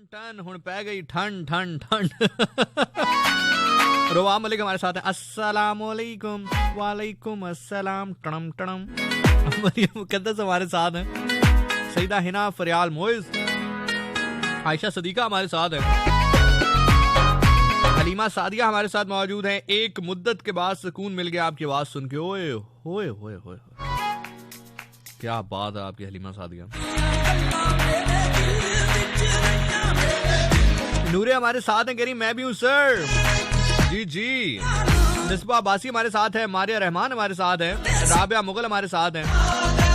Ton हुण पै गई ठंड ठंड ठंड। रोवा मलिक हमारे साथ हैं, अस्सलाम वालेकुम। वालेकुम अस्सलाम। टणम टणम। मरियम मुकद्दस हमारे साथ हैं, सईदा हिना फरियाल मोइज, आयशा सदीका हमारे साथ है, हलीमा सादिया हमारे साथ मौजूद हैं। एक मुद्दत के बाद सुकून मिल गया आपकी आवाज सुन के। ओए होए होए होए, क्या बात है आपकी हलीमा सादिया। नूरे हमारे साथ हैं, कह रही मैं भी हूँ सर। जी जी। निस्बा अब्बासी हमारे साथ है, मारिया रहमान हमारे साथ है, राबिया मुगल हमारे साथ हैं।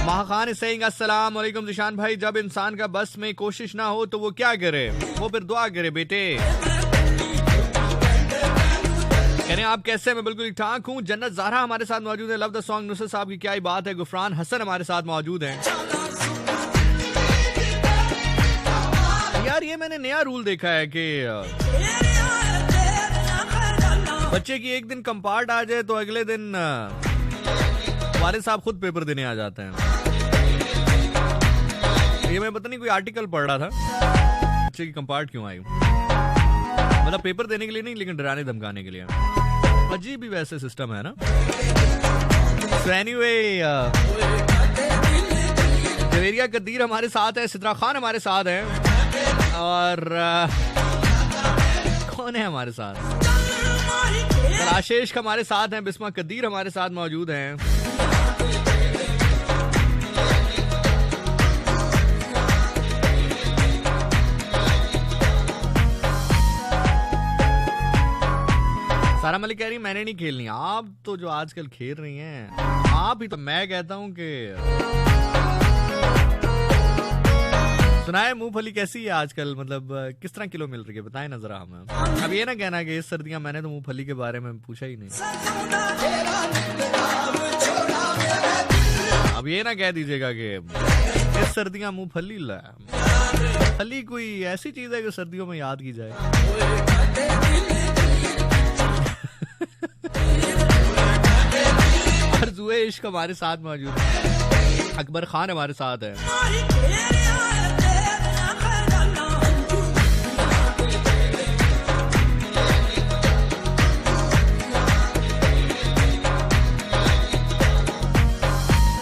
महाखान इज सेइंग अस्सलाम वालेकुम जिशान भाई, जब इंसान का बस में कोशिश ना हो तो वो क्या करे, वो फिर दुआ करे बेटे। कहने आप कैसे, मैं बिल्कुल ठीक ठाक हूँ। जन्नत ज़हरा हमारे साथ मौजूद है, लव द सॉन्ग नुसरत साहब की क्या ही बात है। गुफरान हसन हमारे साथ मौजूद हैं। यार ये मैंने नया रूल देखा है कि बच्चे की एक दिन कंपार्ट आ जाए तो अगले दिन वालिद साहब खुद पेपर देने आ जाते हैं। ये मैं पता नहीं कोई आर्टिकल पढ़ रहा था, बच्चे की कंपार्ट क्यों आई, मतलब पेपर देने के लिए नहीं लेकिन डराने धमकाने के लिए। अजीब ही वैसे सिस्टम है ना। So anyway, जवेरिया कदीर हमारे साथ है, सिद्रा खान हमारे साथ है, और कौन है हमारे साथ, आशीष हमारे साथ हैं, बिस्मा कदीर हमारे साथ मौजूद हैं। सारा मलिक कह रही मैंने नहीं खेलनी। आप तो जो आजकल खेल रही हैं आप ही तो। मैं कहता हूं कि सुनाए मूंगफली कैसी है आजकल, मतलब किस तरह किलो मिल रही है, बताएं ना जरा हमें। अब ये ना कहना कि इस सर्दियां मैंने तो मूंगफली के बारे में पूछा ही नहीं। अब ये ना कह दीजिएगा कि इस सर्दियां मूंगफली ला। फली कोई ऐसी चीज है कि सर्दियों में याद की जाए। अर्जुए इश्क हमारे साथ मौजूद है, अकबर खान हमारे साथ है।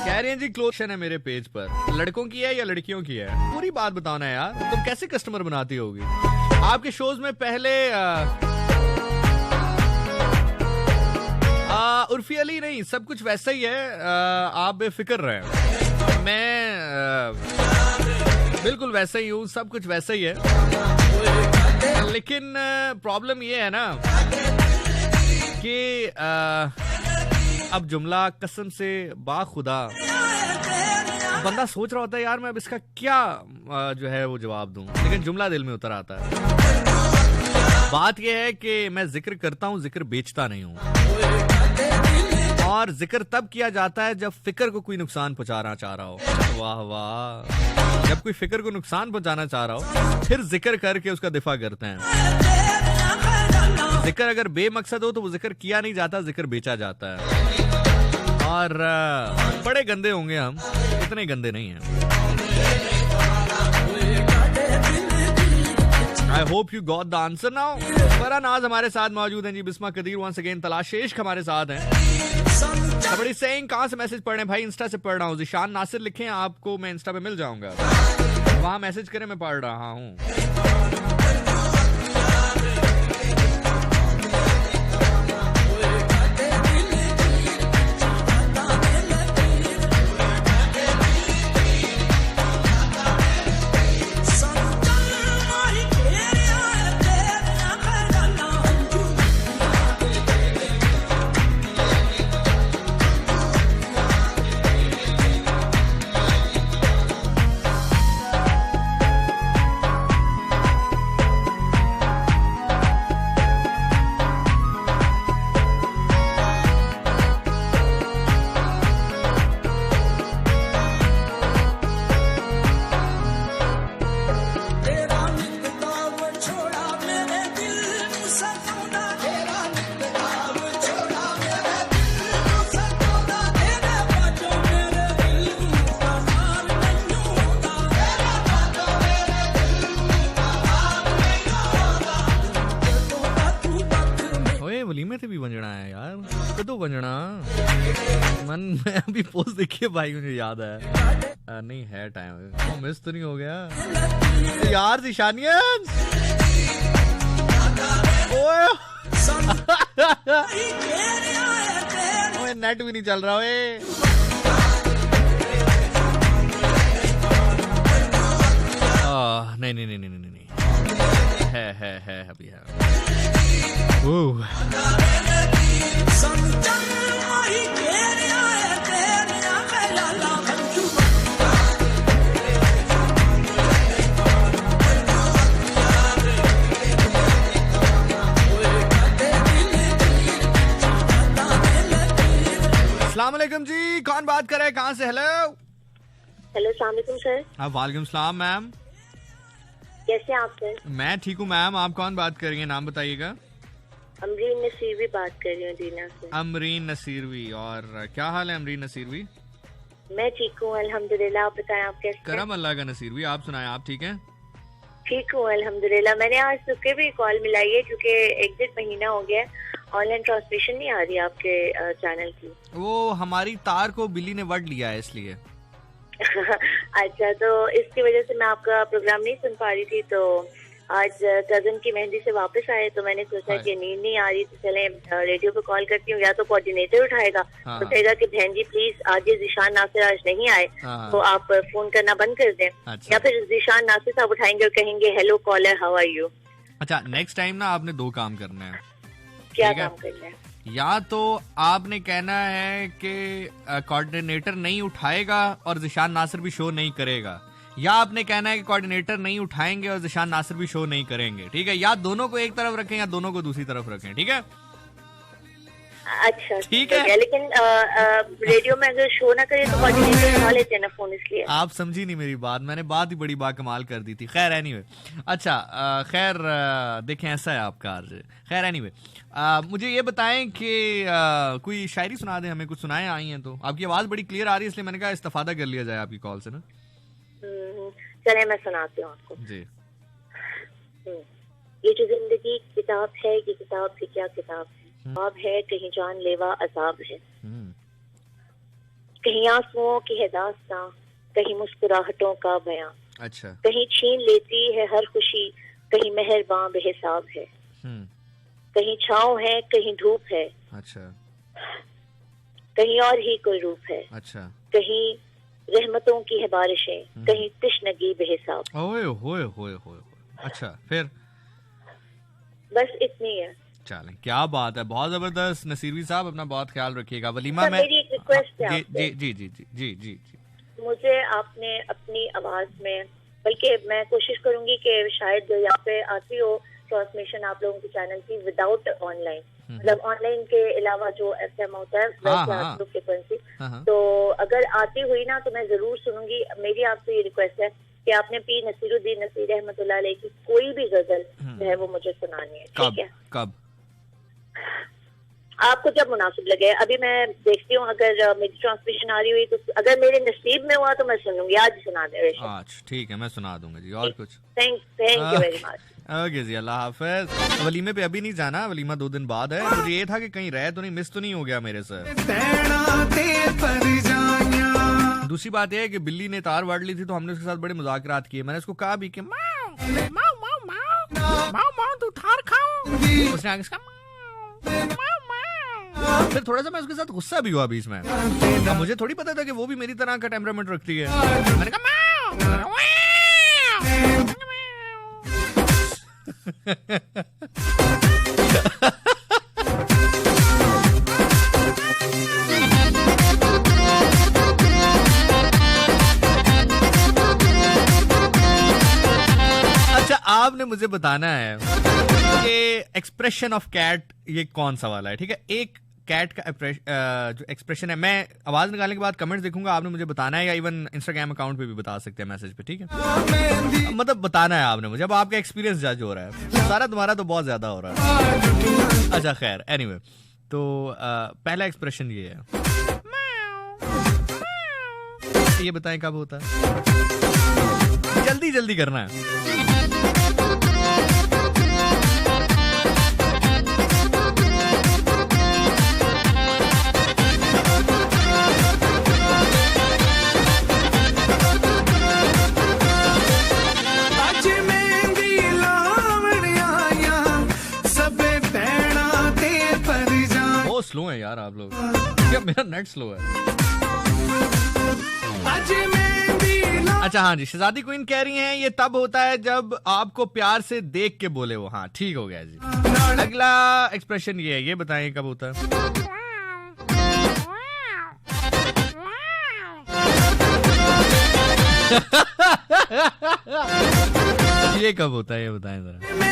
कह रहे हैं जी क्लोशन है मेरे पेज पर, लड़कों की है या लड़कियों की है, पूरी बात बताना है यार। तुम कैसे कस्टमर बनाती होगी। आपके शोज में पहले उर्फी अली नहीं, सब कुछ वैसा ही है, आप बेफिक्र रहें। मैं बिल्कुल वैसा ही हूँ, सब कुछ वैसा ही है। लेकिन प्रॉब्लम ये है ना कि अब जुमला कसम से बाखुदा बंदा सोच रहा होता है यार मैं अब इसका क्या जो है वो जवाब दूं, लेकिन जुमला दिल में उतर आता है। बात यह है कि मैं जिक्र करता हूं, जिक्र बेचता नहीं हूं। और जिक्र तब किया जाता है जब फिक्र को कोई नुकसान पहुंचाना चाह रहा हो। वाह वाह। जब कोई फिक्र को नुकसान पहुंचाना चाह रहा हो फिर जिक्र करके उसका दिफा करते हैं। जिक्र अगर बेमकसद हो तो वो जिक्र किया नहीं जाता, जिक्र बेचा जाता है। और बड़े गंदे होंगे हम, इतने गंदे नहीं हैं। I hope you got the answer now. फरानाज हमारे साथ मौजूद हैं जी, बिस्मा कदीर वंस अगेन, तलाश इश्क हमारे साथ हैं। बड़ी सेइंग कहाँ से मैसेज पढ़ रहे हैं भाई? इंस्टा से पढ़ रहा हूँ। जिशान नासिर लिखें, आपको मैं इंस्टा पे मिल जाऊंगा, वहां मैसेज करें, मैं पढ़ रहा हूँ। थे भी वंजना है यार, कदों वंजना मन मैं अभी पोस्ट देखिए भाई, मुझे याद है नहीं है टाइम, मिस तो नहीं हो गया यार ज़िशानियन। ओए ओए नेट भी नहीं चल रहा है। नहीं नहीं नहीं नहीं नहीं नहीं है अभी है। अस्सलाम वालेकुम जी, कौन बात कर रहा है, कहाँ से? हेलो हेलो, अस्सलाम वालेकुम सर। वालेकुम सलाम मैम, कैसे हैं आप सर? मैं ठीक हूँ मैम, आप कौन बात कर रही हैं, नाम बताइएगा? अमरीन नसीरवी बात कर रही हूँ दीना से। अमरीन नसीरवी, और क्या हाल है अमरीन नसीरवी? मैं ठीक हूँ अल्हम्दुलिल्लाह, आप बताएं आप कैसे हैं? करम अल्लाह का नसीरवी, आप सुनाएं, आप ठीक हैं? ठीक हूँ अल्हम्दुलिल्लाह। मैंने आज सुबह भी कॉल मिलाई है क्योंकि 1-1.5 महीना हो गया, ऑनलाइन ट्रांसमिशन नहीं आ रही आपके चैनल की। वो हमारी तार को बिल्ली ने वट लिया है इसलिए। अच्छा, तो इसकी वजह से मैं आपका प्रोग्राम नहीं सुन पा रही थी, तो आज कजन की मेहंदी से वापस आए तो मैंने सोचा कि नींद नहीं आ रही तो चले रेडियो पे कॉल करती हूँ, या तो कोऑर्डिनेटर उठाएगा तो कहेगा कि बहन जी प्लीज आज ये ज़िशान नासिर आज नहीं आए तो आप फोन करना बंद कर दें। अच्छा। या फिर ज़िशान नासिर साहब उठाएंगे और कहेंगे hello caller, how are you. अच्छा, नेक्स्ट टाइम ना आपने 2 काम करने हैं। क्या काम करना है? या तो आपने कहना है कि कोऑर्डिनेटर नहीं उठाएगा और ज़िशान नासिर भी शो नहीं करेगा, या आपने कहना है कि कोऑर्डिनेटर नहीं उठाएंगे और ज़िशान नासिर भी शो नहीं करेंगे, ठीक है? या दोनों को एक तरफ रखें या दोनों को दूसरी तरफ रखें, ठीक है? अच्छा ठीक है, लेकिन रेडियो में अगर शो ना करे तो कोऑर्डिनेटर उठा लेते हैं ना फोन, इसलिए। आप समझी नहीं मेरी बात, मैंने बात ही बड़ी बाकमाल कर दी थी। खैर एनीवे, अच्छा खैर देखें ऐसा है आपका आज। खैर एनीवे, मुझे ये बताएं कि कोई शायरी सुना दें हमें, कुछ सुनाएं आई हैं तो। आपकी आवाज बड़ी क्लियर आ रही है इसलिए मैंने कहा इस्तेफादा कर लिया जाए आपकी कॉल से ना। चले मैं सुनाती हूँ आपको जी। ये जो जिंदगी की किताब है, ये किताब भी क्या किताब है, ख्वाब है कहीं जानलेवा अजाब है, कहीं आंसुओं की है दास्तां, कहीं मुस्कुराहटों का बयां, अच्छा, कहीं छीन लेती है हर खुशी, कहीं मेहरबान बेहिसाब है, कहीं छाँव है कहीं धूप है, अच्छा, कहीं और ही कोई रूप है, अच्छा, कहीं रहमतों की है बारिशें, कहीं तिश्नगी बेहिसाब। ओए होए होए होए, अच्छा फिर बस इतनी है। चलें, क्या बात है, बहुत जबरदस्त। नसीरवी साहब अपना बहुत ख्याल रखिएगा। वलीमा में मेरी एक रिक्वेस्ट है आपसे। जी जी जी जी जी जी जी, मुझे आपने अपनी आवाज में, बल्कि मैं कोशिश करूंगी कि शायद यहाँ पे आती हो ट्रांसमिशन आप लोगों के चैनल की विदाउट ऑनलाइन, मतलब ऑनलाइन के अलावा जो FM होता है वैसे फ्रीक्वेंसी, तो अगर आती हुई ना तो मैं जरूर सुनूंगी। मेरी आपसे ये रिक्वेस्ट है कि आपने पी नसीरुद्दीन नसीर रहमतुल्लाह अलैह की कोई भी गजल जो है वो मुझे सुनानी है, ठीक है? कब आपको जब मुनासिब लगे। अभी मैं देखती हूँ अगर मेरी ट्रांसमिशन आ रही हुई तो अगर मेरे नसीब में हुआ तो मैं सुनूंगी, आज सुना दे। अच्छा ठीक है, मैं सुना दूंगा जी। और कुछ? Thank you very much. Okay जी, अल्लाह हाफिज। वलीमे पे अभी नहीं जाना, वलीमा 2 दिन बाद है। मुझे ये था कि कहीं रह तो नहीं, मिस तो नहीं हो गया मेरे से। दूसरी बात यह है कि बिल्ली ने तार वाड़ ली थी तो हमने उसके साथ बड़े मुज़ाकरात किए। मैंने उसको कहा भी कि माँ तू तार खाओ, उसने आगे फिर थोड़ा सा मैं उसके साथ गुस्सा भी हुआ बीच में। अब मुझे थोड़ी पता था कि वो भी मेरी तरह का टेम्परामेंट रखती है। मैंने कहा अच्छा, आपने मुझे बताना है कि एक्सप्रेशन ऑफ कैट ये कौन सा वाला है, ठीक है? एक कैट का जो एक्सप्रेशन है, मैं आवाज निकालने के बाद कमेंट्स देखूंगा, आपने मुझे बताना है, या इवन इंस्टाग्राम अकाउंट पे भी बता सकते हैं मैसेज पे, ठीक है? मतलब बताना है आपने मुझे। अब आपका एक्सपीरियंस जज हो रहा है, सारा तुम्हारा तो बहुत ज्यादा हो रहा है। अच्छा खैर एनीवे, तो पहला एक्सप्रेशन ये है, ये बताएं कब होता है? जल्दी जल्दी करना है। यार आप लोग, क्या मेरा नेट स्लो है। अच्छा हाँ जी, शहजादी क्वीन कह रही हैं ये तब होता है जब आपको प्यार से देख के बोले वो। हाँ ठीक हो गया जी। अगला एक्सप्रेशन ये है, ये बताएं कब होता है। ये कब होता है, ये बताएं जरा।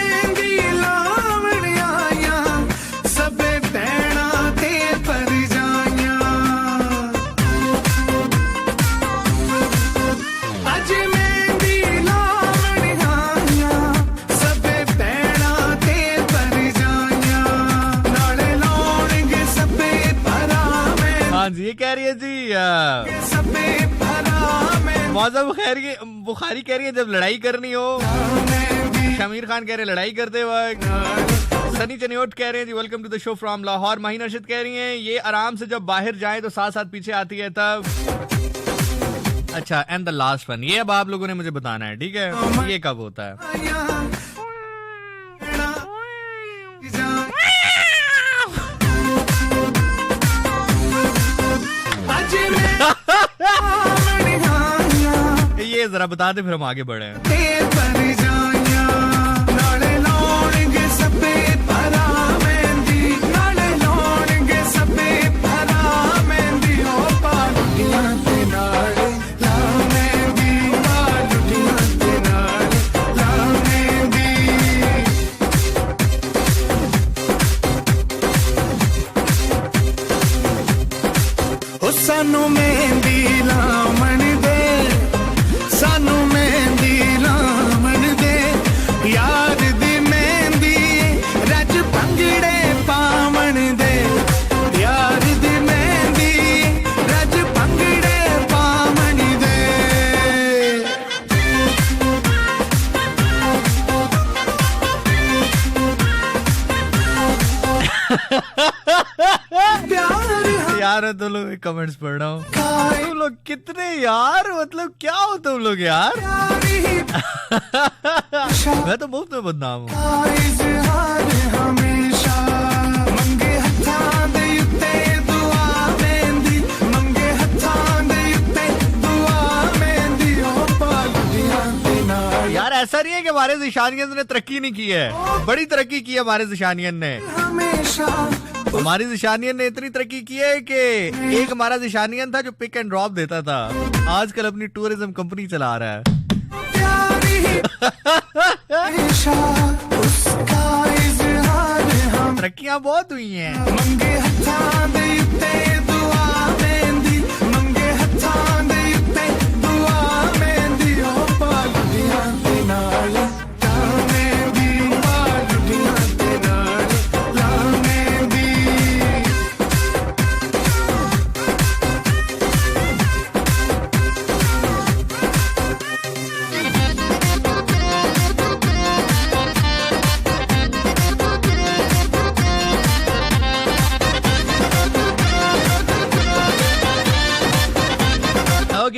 हाँ जी, ये कह रही है जी मौजूद बुखारी कह रही है जब लड़ाई करनी हो। शमीर खान कह रहे हैं लड़ाई करते वक्त। सनी चनियोट कह रहे हैं जी welcome to the show from Lahore. Mahi Narshid कह रही हैं ये आराम से जब बाहर जाएं तो साथ साथ पीछे आती है तब। अच्छा, एंड द लास्ट वन, ये अब आप लोगों ने मुझे बताना है, ठीक है, ये कब होता है। ये जरा बता दे फिर हम आगे बढ़े। सानू मेहंदी लामण दे, सानू मेहंदी लामण दे, यार दी मेहंदी रज पंगड़े पावण दे, यार दी मेहंदी रज पंगड़े पावण दे। यार तुम लोग कमेंट्स पढ़ रहा हूँ, तुम लोग कितने यार, मतलब क्या हो तुम लोग यार। मैं तो मुफ्त में बदनाम हूँ। यार ऐसा नहीं है कि हमारे जिशानियन ने तरक्की नहीं की है, बड़ी तरक्की की है हमारे जिशानियन ने। हमारी जिशानियन ने इतनी तरक्की की है कि एक हमारा जिशानियन था जो पिक एंड ड्रॉप देता था, आजकल अपनी टूरिज्म कंपनी चला रहा है। तरक्कियां बहुत हुई हैं।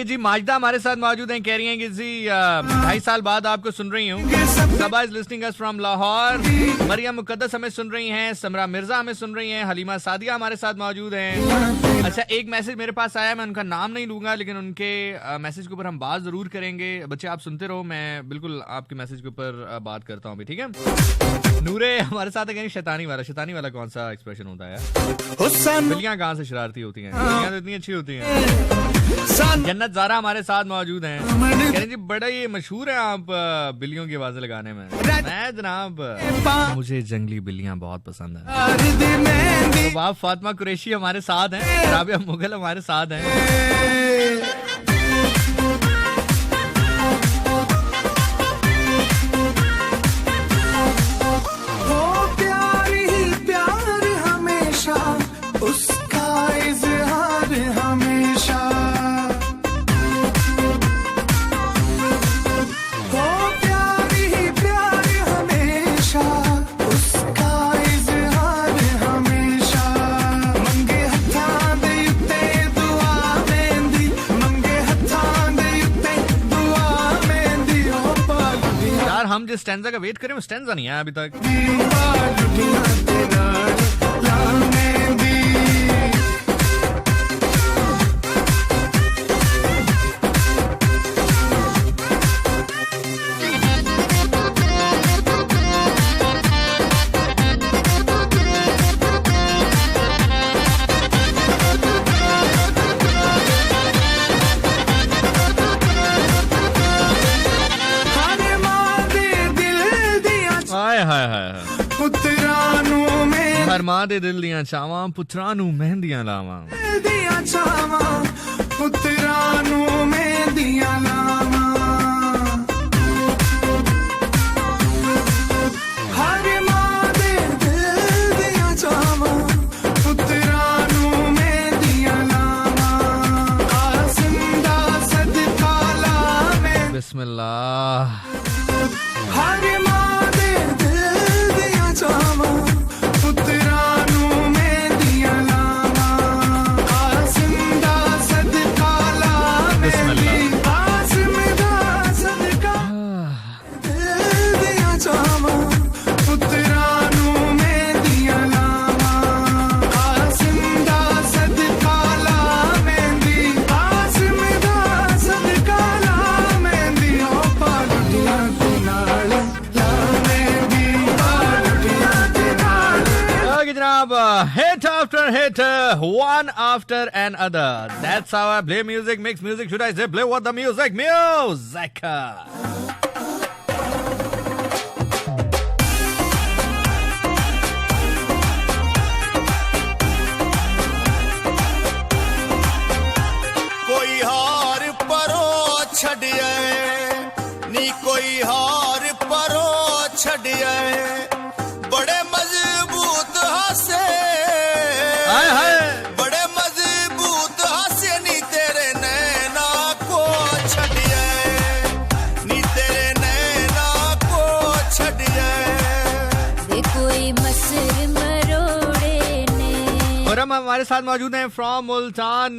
जी माजदा हमारे साथ मौजूद हैं, कह रही हैं कि जी 2.5 साल बाद आपको सुन रही हूँ। Saba is listening us from Lahore. Maryam Muqaddas हमें सुन रही हैं, समरा मिर्जा हमें सुन रही हैं, हलीमा सादिया हमारे साथ मौजूद हैं। अच्छा, एक मैसेज मेरे पास आया, मैं उनका नाम नहीं लूंगा लेकिन उनके मैसेज के ऊपर हम बात जरूर करेंगे। बच्चे आप सुनते रहो, मैं बिल्कुल आपके मैसेज के ऊपर बात करता हूँ, ठीक है। नूरे हमारे साथ है, शैतानी वाला कौन सा एक्सप्रेशन होता है? बिल्लियां कहाँ से शरारती होती हैं, बिल्लियां तो इतनी अच्छी होती हैं। जन्नत ज़ारा हमारे साथ मौजूद हैं, कह रहे जी बड़ा ही मशहूर है आप बिल्लियों की आवाजें लगाने में। मैं जनाब मुझे जंगली बिल्लियां बहुत पसंद है। तो आप फातिमा कुरैशी हमारे साथ हैं, राबिया मुगल हमारे साथ हैं। हम जिस स्टैंजा का वेट करें वो स्टैंजा नहीं आया अभी तक। ਹਾਏ ਹਾਏ ਹਾਏ ਪੁੱਤਰਾਂ ਨੂੰ ਹਰਮਾਂ ਦੇ ਦਿਲ ਦੀਆਂ ਚਾਵਾਂ ਪੁੱਤਰਾਂ ਨੂੰ ਮਹਿੰਦੀਆਂ ਲਾਵਾਂ ਦੀਆਂ ਚਾਵਾਂ ਪੁੱਤਰਾਂ ਨੂੰ ਮਹਿੰਦੀਆਂ ਲਾਵਾਂ ਹਰ ਮਾਂ ਦੇ ਦਿਲ ਦੀਆਂ ਚਾਵਾਂ ਪੁੱਤਰਾਂ ਨੂੰ ਮਹਿੰਦੀਆਂ ਲਾਵਾਂ ਕਾਸਿਮ ਦਾ ਸਦਕਾ ਲਾਵੇਂ ਬਿਸਮਿल्लाह ਹਰ ਮਾਂ ਦੇ ਦਿਲ ਦੀਆਂ ਚਾਵਾਂ ਪੁੱਤਰਾਂ ਨੂੰ ਮਹਿੰਦੀਆਂ ਲਾਵਾਂ ਕਾਸਿਮ ਦਾ ਸਦਕਾ ਲਾਵੇਂ ਕਾਸਿਮ ਦਾ ਸਦਕਾ ਦਿਲ ਦੀਆਂ ਚਾਵਾਂ ਪੁੱਤਰਾਂ ਨੂੰ ਮਹਿੰਦੀਆਂ ਲਾਵਾਂ ਕਾਸਿਮ ਦਾ ਸਦਕਾ ਲਾਵੇਂ ਕਾਸਿਮ ਦਾ ਸਦਕਾ ਲਾਵੇਂ ਉਹ ਪਾਲਟੀਆਂ ਦੇ ਨਾਲ ਲਾਵੇਂ ਪਾਲਟੀਆਂ ਦੇ ਨਾਲ Okay, Janab, hit after hit, one after another. That's how I play music, mix music. Should I say play what the music? Music! ਕੋਈ ਹਾਰ ਪਰੋ ਛੱਡਿਆ ਨੀ ਕੋਈ ਹਾਰ ਪਰੋ ਛੱਡਿਆ ਬੜੇ ਮਜ਼ਬੂਤ ਹਾਸੇ हाय हाय ਬੜੇ ਮਜ਼ਬੂਤ ਹਾਸੇ ਨੀ ਤੇਰੇ ਨੈਣਾ ਕੋ ਛੱਡਿਆ ਨੀ ਤੇਰੇ ਨੈਣਾ ਕੋ ਛੱਡਿਆ वे कोई मसर मरोड़े ने और हम हमारे साथ मौजूद हैं फ्रॉम मुल्तान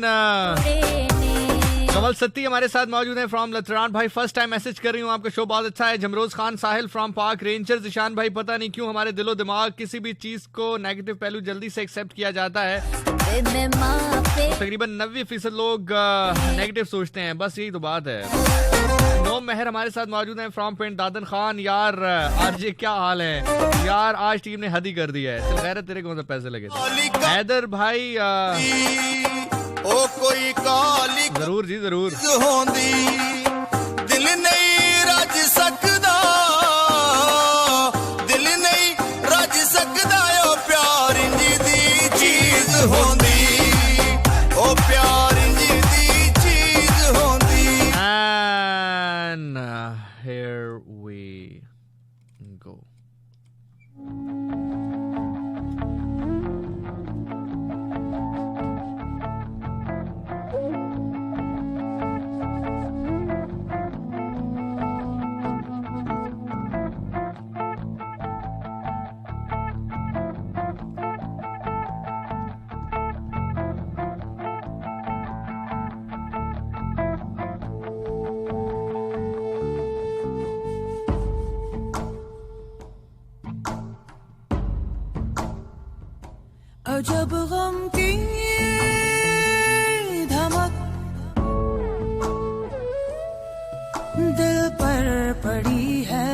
कमल सत्ती हमारे साथ मौजूद हैं फ्रॉम लतरान। भाई फर्स्ट टाइम मैसेज कर रही हूँ, आपका शो बहुत अच्छा है। जमरोज खान साहिल फ्रॉम पार्क रेंजर्स। ईशान भाई पता नहीं क्यों हमारे दिलो दिमाग किसी भी चीज को नेगेटिव पहलू जल्दी से एक्सेप्ट किया जाता है। वे मैं माँ पे तकरीबन 90% लोग नेगेटिव सोचते हैं, बस यही तो बात है। नोम मेहर हमारे साथ मौजूद हैं फ्रॉम पिंड दादन खान। यार आरजे क्या हाल है यार, आज टीम ने हद ही कर दिया है। चल खैर तेरे कौन से पैसे लगे थे। हैदर भाई ਉਹ ਕੋਈ ਕਾਲੀ जरूर जी जरूर। ਹੁੰਦੀ ਦਿਲ ਨਹੀਂ ਰੱਜ ਸਕਦਾ ਦਿਲ ਨਹੀਂ ਰੱਜ ਸਕਦਾ ਉਹ ਪਿਆਰ ਇੰਜ ਦੀ ਚੀਜ਼ ਹੁੰਦੀ ਉਹ ਪਿਆਰ ਇੰਜ ਦੀ ਚੀਜ਼ ਹੁੰਦੀ And here we go. अजब गम की धमक दिल पर पड़ी है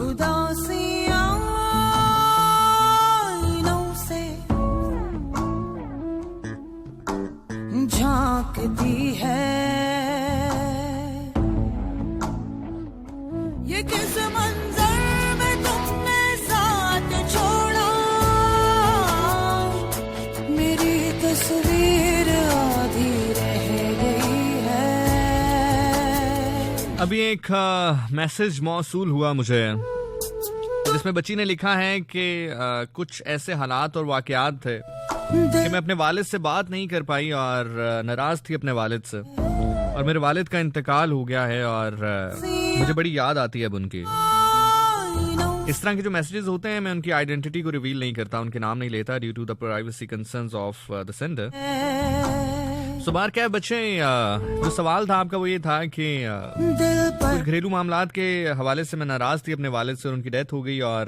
उदासियां आईनों से झांकती है ये किस मंजर में तुमने साथ छोड़ा मेरी तस्वीर आधी रह गई है। अभी एक मैसेज मौसूल हुआ मुझे जिसमें बच्ची ने लिखा है कि कुछ ऐसे हालात और वाकयात थे कि मैं अपने वालिद से बात नहीं कर पाई और नाराज थी अपने वालिद से, और मेरे वालिद का इंतकाल हो गया है और मुझे बड़ी याद आती है अब उनकी। इस तरह के जो मैसेजेस होते हैं मैं उनकी आइडेंटिटी को रिवील नहीं करता, उनके नाम नहीं लेता due to the privacy concerns of the sender. सुबार क्या बच्चे, जो सवाल था आपका वो ये था कि कुछ घरेलू मामलात के हवाले से मैं नाराज थी अपने वालिद से और उनकी डेथ हो गई और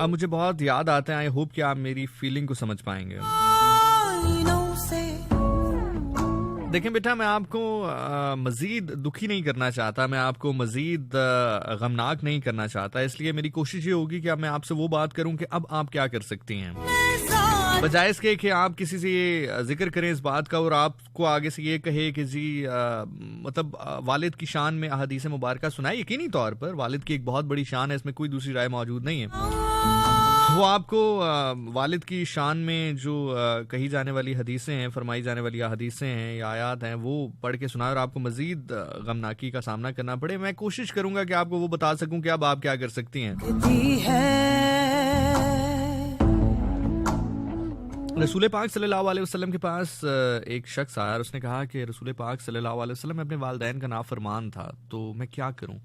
अब मुझे बहुत याद आते हैं। आई होप कि आप मेरी फीलिंग को समझ पाएंगे। देखें बेटा, मैं आपको मजीद दुखी नहीं करना चाहता, मैं आपको मजीद गमनाक नहीं करना चाहता, इसलिए मेरी कोशिश ये होगी कि अब मैं आपसे वो बात करूं कि अब आप क्या कर सकती हैं। बजाय इसके कि आप किसी से ये जिक्र करें इस बात का और आपको आगे से ये कहे कि जी मतलब वालिद की शान में अहादीस मुबारका सुनाए, यकीनी तौर पर वालिद की एक बहुत बड़ी शान है, इसमें कोई दूसरी राय मौजूद नहीं है। वो आपको वालिद की शान में जो कही जाने वाली हदीसें हैं, फरमाई जाने वाली हदीसें हैं या आयात हैं, वो पढ़ के सुनाए और आपको मजीद गमनाकी का सामना करना पड़े। मैं कोशिश करूंगा कि आपको वो बता सकूं कि अब आप क्या कर सकती हैं। रसूल पाक सल्लल्लाहु अलैहि वसल्लम के पास एक शख्स आया और उसने कहा कि रसूल पाक सल्लल्लाहु अलैहि वसल्लम अपने वालिदैन का नाफरमान था, तो मैं क्या करूं?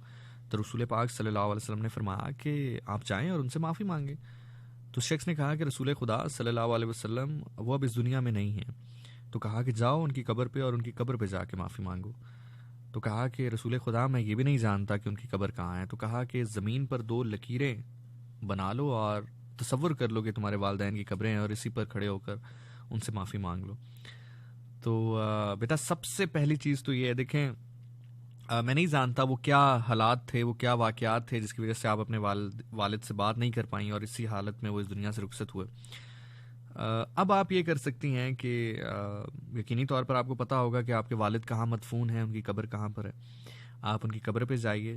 तो रसूल पाक सल्लल्लाहु अलैहि वसल्लम ने फरमाया कि आप जाएं और उनसे माफ़ी मांगे। तो शख्स ने कहा कि रसूल खुदा सल्लल्लाहु अलैहि वसल्लम वो अब इस दुनिया में नहीं हैं। तो कहा कि जाओ उनकी कब्र पे और उनकी कब्र पे जाके माफ़ी मांगो। तो कहा कि रसूल खुदा मैं ये भी नहीं जानता कि उनकी कब्र कहाँ है। तो कहा कि ज़मीन पर 2 लकीरें बना लो और तसव्वुर कर लो कि तुम्हारे वालिदैन की कब्रें हैं और इसी पर खड़े होकर उनसे माफ़ी मांग लो। तो बेटा सबसे पहली चीज़ तो ये है, देखें मैं नहीं जानता वो क्या हालात थे, वो क्या वाक़यात थे जिसकी वजह से आप अपने वालिद से बात नहीं कर पाई और इसी हालत में वो इस दुनिया से रुखसत हुए। अब आप ये कर सकती हैं कि यकीनी तौर पर आपको पता होगा कि आपके वालिद कहाँ मदफून हैं, उनकी कब्र कहाँ पर है। आप उनकी कब्र पे जाइए,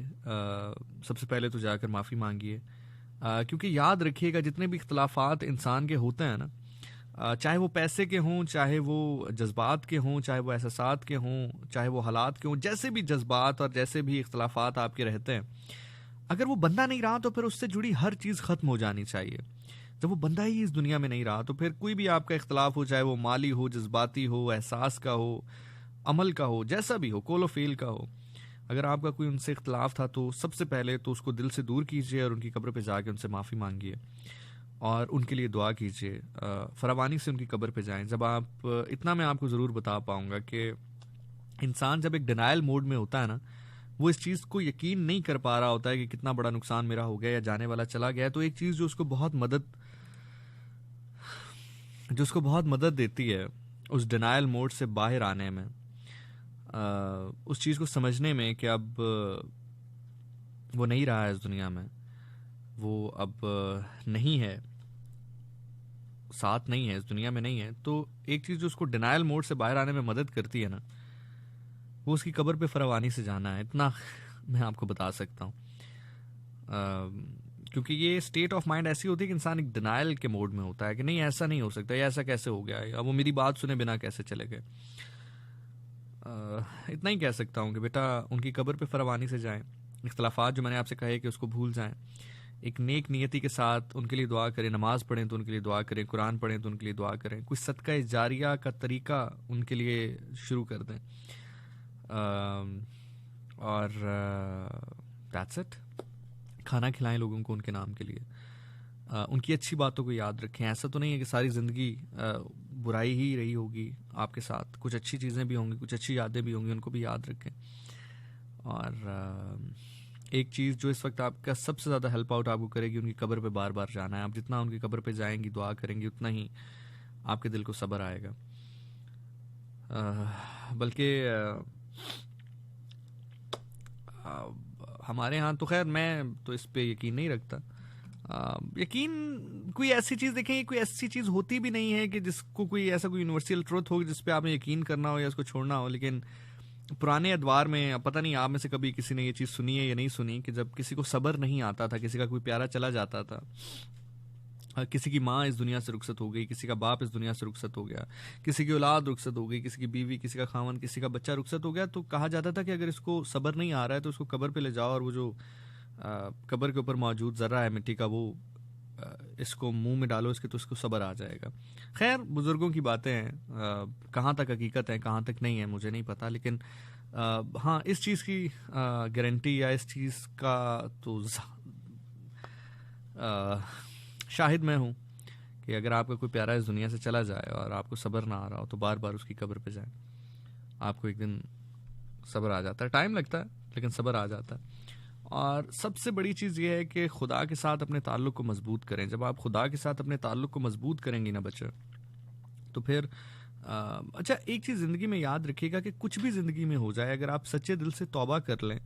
सबसे पहले तो जाकर माफ़ी मांगिए, क्योंकि याद रखिएगा जितने भी इख्तलाफात इंसान के होते हैं ना, चाहे वो पैसे के हों, चाहे वो जज्बात के हों, चाहे वो एहसासात के हों, चाहे वो हालात के हों, जैसे भी जज्बात और जैसे भी इख्तलाफात आपके रहते हैं, अगर वो बंदा नहीं रहा तो फिर उससे जुड़ी हर चीज़ ख़त्म हो जानी चाहिए। जब वो बंदा ही इस दुनिया में नहीं रहा तो फिर कोई भी आपका इख्तलाफ हो, चाहे वो माली हो, जज्बाती हो, एहसास का हो, अमल का हो, जैसा भी हो, कौल फेल का हो, अगर आपका कोई उनसे इख्तलाफ था तो सबसे पहले तो उसको दिल से दूर कीजिए और उनकी कब्र पे जाके उनसे माफ़ी मांगिए और उनके लिए दुआ कीजिए, फरावानी से उनकी कब्र पे जाएं। जब आप इतना मैं आपको ज़रूर बता पाऊंगा कि इंसान जब एक डिनायल मोड में होता है ना, वो इस चीज़ को यकीन नहीं कर पा रहा होता है कि कितना बड़ा नुकसान मेरा हो गया या जाने वाला चला गया, तो एक चीज़ जो उसको बहुत मदद देती है उस डिनायल मोड से बाहर आने में, उस चीज़ को समझने में कि अब वो नहीं रहा है इस दुनिया में, वो अब नहीं है, साथ नहीं है, इस दुनिया में नहीं है, तो एक चीज़ जो उसको डिनायल मोड से बाहर आने में मदद करती है ना, वो उसकी कब्र पे फरावानी से जाना है। इतना मैं आपको बता सकता हूँ, क्योंकि ये स्टेट ऑफ माइंड ऐसी होती है कि इंसान एक डिनायल के मोड में होता है कि नहीं ऐसा नहीं हो सकता, या ऐसा कैसे हो गया, अब वो मेरी बात सुने बिना कैसे चले गए। इतना ही कह सकता हूँ कि बेटा उनकी कब्र पे फरावानी से जाएं, इख्तलाफात जो मैंने आपसे कहे कि उसको भूल जाएं, एक नेक नियति के साथ उनके लिए दुआ करें, नमाज पढ़ें तो उनके लिए दुआ करें, कुरान पढ़ें तो उनके लिए दुआ करें, कुछ सदका जारिया का तरीका उनके लिए शुरू कर दें, और दैट्स इट। खाना खिलाएं लोगों को उनके नाम के लिए, उनकी अच्छी बातों को याद रखें। ऐसा तो नहीं है कि सारी ज़िंदगी बुराई ही रही होगी आपके साथ, कुछ अच्छी चीज़ें भी होंगी, कुछ अच्छी यादें भी होंगी, उनको भी याद रखें। और एक चीज़ जो इस वक्त आपका सबसे ज़्यादा हेल्प आउट आपको करेगी, उनकी कब्र पे बार बार जाना है। आप जितना उनकी कब्र पे जाएंगी, दुआ करेंगी, उतना ही आपके दिल को सब्र आएगा। बल्कि हमारे यहाँ तो खैर मैं तो इस पे यकीन नहीं रखता। यकीन कोई ऐसी चीज़, देखें कोई ऐसी चीज़ होती भी नहीं है कि जिसको कोई ऐसा कोई यूनिवर्सल ट्रुथ हो जिस पे आपने यकीन करना हो या उसको छोड़ना हो। लेकिन पुराने अदवार में, पता नहीं आप में से कभी किसी ने ये चीज़ सुनी है या नहीं सुनी, कि जब किसी को सब्र नहीं आता था, किसी का कोई प्यारा चला जाता था, किसी की माँ इस दुनिया से रुखसत हो गई, किसी का बाप इस दुनिया से रुखसत हो गया, किसी की औलाद रुखसत हो गई, किसी की बीवी, किसी का खावन, किसी का बच्चा रुखसत हो गया, तो कहा जाता था कि अगर इसको सब्र नहीं आ रहा है तो उसको कब्र पे ले जाओ और वो जो कब्र के ऊपर मौजूद ज़र्रा है मिट्टी का, वो इसको मुंह में डालो इसके, तो उसको सब्र आ जाएगा। खैर बुज़ुर्गों की बातें हैं, कहाँ तक हकीकत है कहाँ तक नहीं है मुझे नहीं पता, लेकिन हाँ इस चीज़ की गारंटी या इस चीज़ का तो शाहिद मैं हूँ कि अगर आपका कोई प्यारा इस दुनिया से चला जाए और आपको सब्र ना आ रहा हो तो बार बार उसकी कब्र पे जाएं, आपको एक दिन सब्र आ जाता है। टाइम लगता है लेकिन सब्र आ जाता है। और सबसे बड़ी चीज़ ये है कि खुदा के साथ अपने ताल्लुक़ को मजबूत करें। जब आप खुदा के साथ अपने ताल्लुक़ को मजबूत करेंगी ना बच्चे, तो फिर अच्छा एक चीज़ ज़िंदगी में याद रखिएगा कि कुछ भी ज़िंदगी में हो जाए, अगर आप सच्चे दिल से तौबा कर लें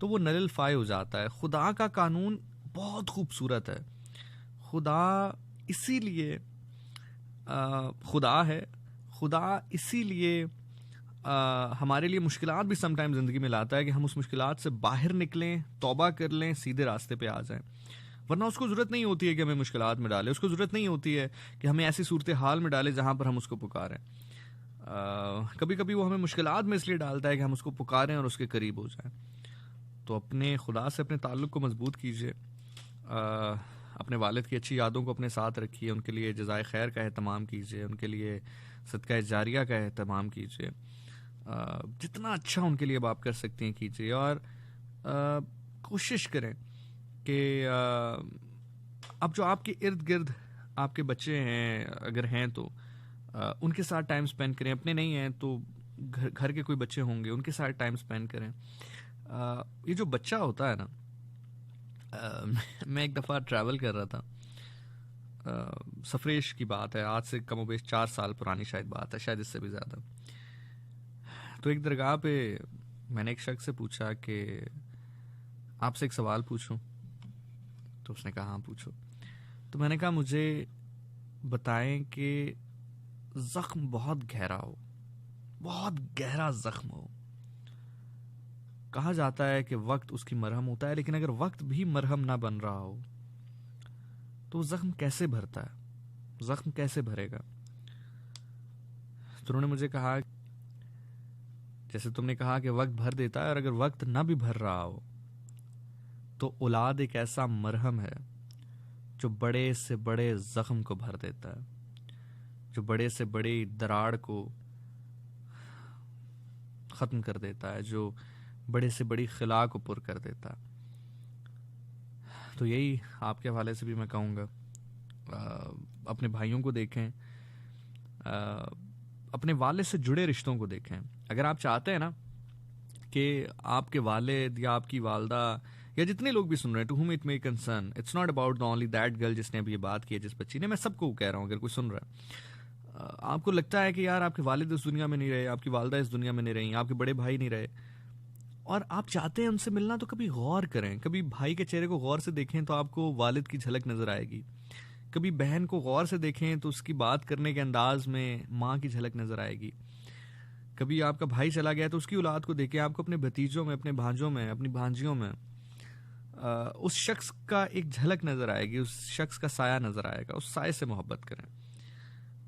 तो वो नलिफाई हो जाता है। खुदा का कानून बहुत खूबसूरत है। खुदा इसीलिए खुदा है। खुदा इसीलिए हमारे लिए मुश्किलात भी समटाइम ज़िंदगी में लाता है कि हम उस मुश्किलात से बाहर निकलें, तौबा कर लें, सीधे रास्ते पे आ जाएं। वरना उसको ज़रूरत नहीं होती है कि हमें मुश्किलात में डाले, उसको ज़रूरत नहीं होती है कि हमें ऐसी सूरत हाल में डाले जहाँ पर हम उसको पुकारें। कभी कभी वो हमें मुश्किलात में इसलिए डालता है कि हम उसको पुकारें और उसके करीब हो जाएं। तो अपने खुदा से अपने ताल्लुक़ को मजबूत कीजिए, अपने वालिद की अच्छी यादों को अपने साथ रखिए, उनके लिए जज़ाए खैर का एहतमाम कीजिए, उनके लिए सदका जारिया का एहतमाम कीजिए, जितना अच्छा उनके लिए आप कर सकते हैं कीजिए। और कोशिश करें कि अब जो आपके इर्द गिर्द आपके बच्चे हैं, अगर हैं तो उनके साथ टाइम स्पेंड करें। अपने नहीं हैं तो घर के कोई बच्चे होंगे, उनके साथ टाइम स्पेंड करें। ये जो बच्चा होता है ना, मैं एक दफ़ा ट्रैवल कर रहा था, सफरेश की बात है, आज से कमोबेश 4 साल पुरानी शायद बात है, शायद इससे भी ज़्यादा। तो एक दरगाह पे मैंने एक शख्स से पूछा कि आपसे एक सवाल पूछूं? तो उसने कहा हाँ पूछो। तो मैंने कहा मुझे बताएं कि ज़ख्म बहुत गहरा हो, बहुत गहरा ज़ख्म हो। कहा जाता है कि वक्त उसकी मरहम होता है, लेकिन अगर वक्त भी मरहम ना बन रहा हो तो ज़ख्म कैसे भरता है? ज़ख्म कैसे भरेगा? तो उन्होंने मुझे कहा, जैसे तुमने कहा कि वक्त भर देता है, और अगर वक्त ना भी भर रहा हो तो औलाद एक ऐसा मरहम है जो बड़े से बड़े ज़ख्म को भर देता है, जो बड़े से बड़ी दरार को ख़त्म कर देता है, जो बड़े से बड़ी खिला को पुर कर देता है। तो यही आपके हवाले से भी मैं कहूँगा, अपने भाइयों को देखें, अपने वालिद से जुड़े रिश्तों को देखें। अगर आप चाहते हैं ना कि आपके वालिद या आपकी वालदा या जितने लोग भी सुन रहे हैं, to whom it may concern, it's not about the only that girl जिसने अभी ये बात की है, जिस बच्ची ने, मैं सबको कह रहा हूँ, अगर कोई सुन रहा है, आपको लगता है कि यार आपके वालिद इस दुनिया में नहीं रहे, आपकी वालदा इस दुनिया में नहीं रही, आपके बड़े भाई नहीं रहे, और आप चाहते हैं उनसे मिलना, तो कभी गौर करें, कभी भाई के चेहरे को गौर से देखें तो आपको वालिद की झलक नजर आएगी। कभी बहन को गौर से देखें तो उसकी बात करने के अंदाज में माँ की झलक नजर आएगी। कभी आपका भाई चला गया तो उसकी औलाद को देखें, आपको अपने भतीजों में, अपने भांजों में, अपनी भांजियों में उस शख्स का एक झलक नजर आएगी, उस शख्स का साया नजर आएगा। उस साये से मोहब्बत करें।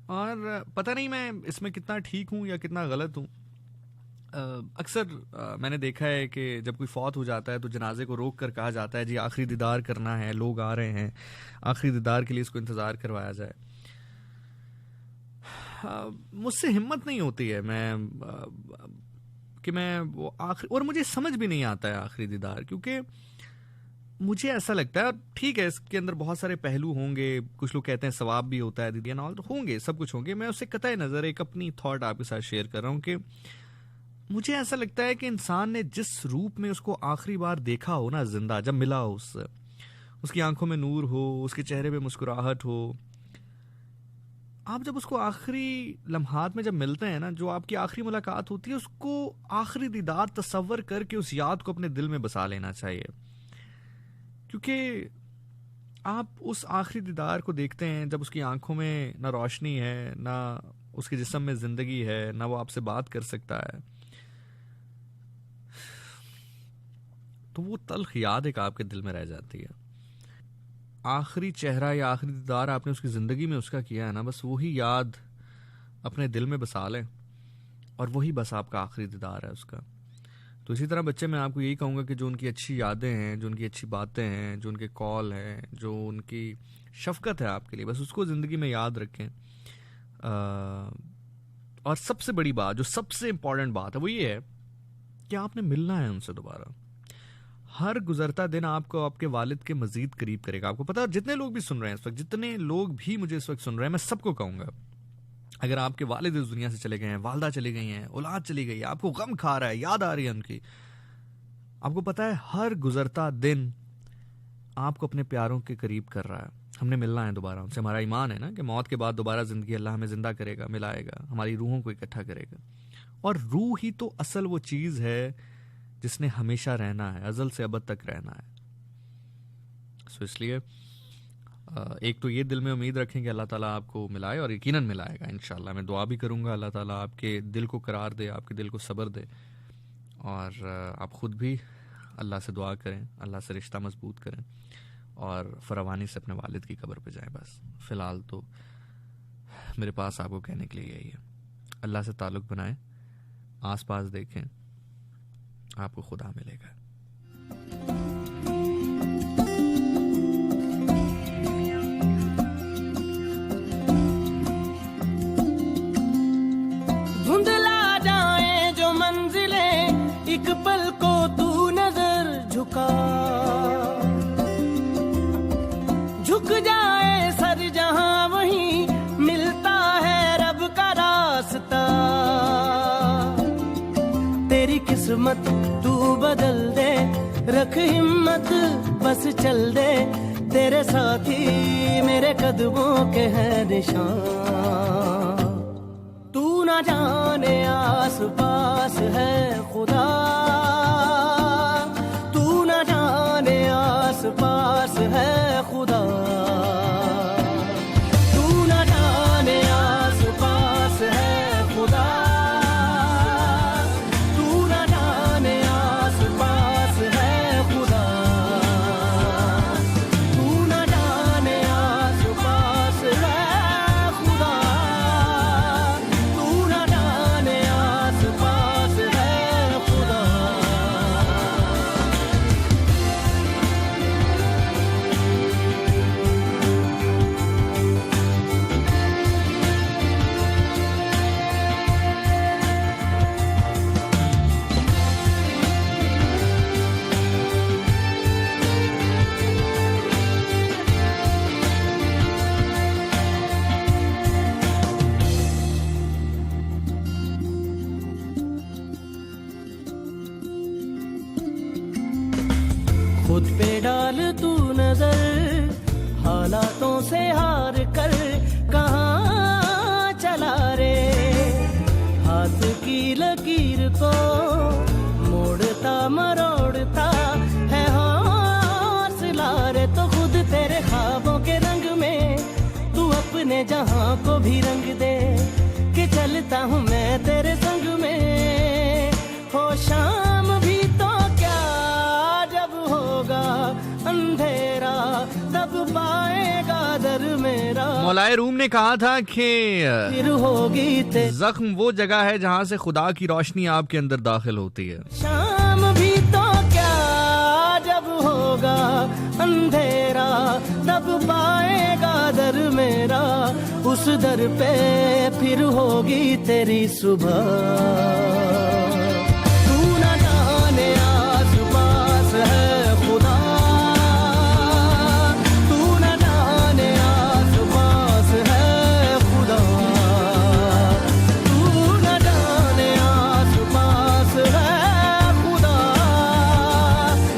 और पता नहीं मैं इसमें कितना ठीक हूँ या कितना गलत हूँ। अक्सर मैंने देखा है कि जब कोई फौत हो जाता है तो जनाजे को रोक कर कहा जाता है जी आखिरी दीदार करना है, लोग आ रहे हैं, आखिरी दीदार के लिए इसको इंतज़ार करवाया जाए। मुझसे हिम्मत नहीं होती है कि मैं वो आखिरी, और मुझे समझ भी नहीं आता है आखिरी दीदार, क्योंकि मुझे ऐसा लगता है, ठीक है इसके अंदर बहुत सारे पहलू होंगे, कुछ लोग कहते हैं सवाब भी होता है, दीदी नॉल तो होंगे, सब कुछ होंगे। मैं उससे कतई नज़र एक अपनी थॉट आपके साथ शेयर कर रहा हूँ कि मुझे ऐसा लगता है कि इंसान ने जिस रूप में उसको आखिरी बार देखा हो ना, जिंदा जब मिला हो उससे, उसकी आंखों में नूर हो, उसके चेहरे पे मुस्कुराहट हो, आप जब उसको आखिरी लम्हात में जब मिलते हैं ना, जो आपकी आखिरी मुलाकात होती है, उसको आखिरी दीदार तसव्वुर करके उस याद को अपने दिल में बसा लेना चाहिए। क्योंकि आप उस आखिरी दीदार को देखते हैं जब उसकी आंखों में ना रोशनी है, ना उसके जिस्म में जिंदगी है, ना वो आपसे बात कर सकता है, तो वो तल्ख याद एक आपके दिल में रह जाती है। आखिरी चेहरा या आखिरी दीदार आपने उसकी ज़िंदगी में उसका किया है ना, बस वही याद अपने दिल में बसा लें और वही बस आपका आखिरी दीदार है उसका। तो इसी तरह बच्चे, मैं आपको यही कहूँगा कि जो उनकी अच्छी यादें हैं, जो उनकी अच्छी बातें हैं, जो उनके कॉल हैं, जो उनकी शफ़क़त है आपके लिए, बस उसको ज़िंदगी में याद रखें। और सबसे बड़ी बात, जो सबसे इम्पॉर्टेंट बात है, वो ये है कि आपने मिलना है उनसे दोबारा। हर गुजरता दिन आपको आपके वालिद के मजीद करीब करेगा। आपको पता है, जितने लोग भी सुन रहे हैं इस वक्त, जितने लोग भी मुझे इस वक्त सुन रहे हैं, मैं सबको कहूँगा, अगर आपके वालिद इस दुनिया से चले गए हैं, वालदा चली गई हैं, औलाद चली गई है, आपको गम खा रहा है, याद आ रही है उनकी, आपको पता है हर गुजरता दिन आपको अपने प्यारों के करीब कर रहा है। हमने मिलना है दोबारा उनसे। हमारा ईमान है ना कि मौत के बाद दोबारा जिंदगी अल्लाह हमें जिंदा करेगा, मिलाएगा, हमारी रूहों को इकट्ठा करेगा। और रूह ही तो असल वो चीज़ है जिसने हमेशा रहना है, अजल से अबद तक रहना है। सो इसलिए एक तो ये दिल में उम्मीद रखें कि अल्लाह ताला आपको मिलाए, और यकीनन मिलाएगा इंशाल्लाह। मैं दुआ भी करूँगा अल्लाह ताला आपके दिल को करार दे, आपके दिल को सब्र दे, और आप ख़ुद भी अल्लाह से दुआ करें, अल्लाह से रिश्ता मजबूत करें और फरावानी से अपने वालिद की कब्र पे जाएं। बस फ़िलहाल तो मेरे पास आपको कहने के लिए यही है। अल्लाह से ताल्लुक़ बनाएं, आस पास देखें, आपको खुदा मिलेगा। धुंधला जाए जो मंजिलें, एक पल को तू नजर झुक जाए सर जहां, वहीं मिलता है रब का रास्ता। तेरी किस्मत तू बदल दे, रख हिम्मत बस चल दे, तेरे साथी मेरे कदमों के हैं निशान। तू ना जाने आस पास है खुदा, तू ना जाने आस पास है खुदा, तू ना जाने आस पास है खुदा, तू ना जाने आस पास है खुदा, तू ना जाने आस पास है खुदा, तू ना जाने आस पास है खुदा। खुद पे डाल तू नजर, हालातों से हार कर कहाँ चला रे। हाथ की लकीर को मोड़ता मरोड़ता है हौसला रे। तो खुद तेरे ख्वाबों के रंग में तू अपने जहां को भी रंग दे, कि चलता हूँ मैं तेरे संग में। हो शाम भी तो क्या, जब होगा अंधेरा तब पाएगा दर मेरा। मौलाए रूम ने कहा था कि फिर होगी ते जख्म वो जगह है जहाँ से खुदा की रोशनी आपके अंदर दाखिल होती है। शाम भी तो क्या, जब होगा अंधेरा तब पाएगा दर मेरा। उस दर पे फिर होगी तेरी सुबह। तू ना जाने आस पास है खुदा, तू ना जाने आस पास है खुदा, तू ना जाने आस पास है खुदा,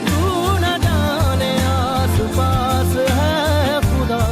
तू ना जाने आस पास है खुदा।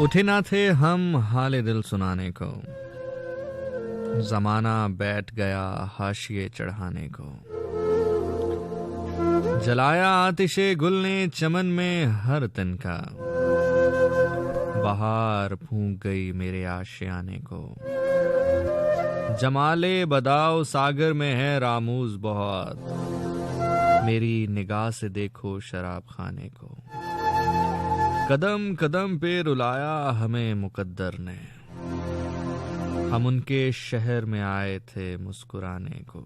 उठे ना थे हम हाले दिल सुनाने को, जमाना बैठ गया हाशिए चढ़ाने को। जलाया आतिशे गुल ने चमन में हर तिनका, बहार फूंक गई मेरे आशियाने को। जमाले बदाओ सागर में है रामूज बहुत, मेरी निगाह से देखो शराब खाने को। कदम कदम पे रुलाया हमें मुकद्दर ने, हम उनके शहर में आए थे मुस्कुराने को।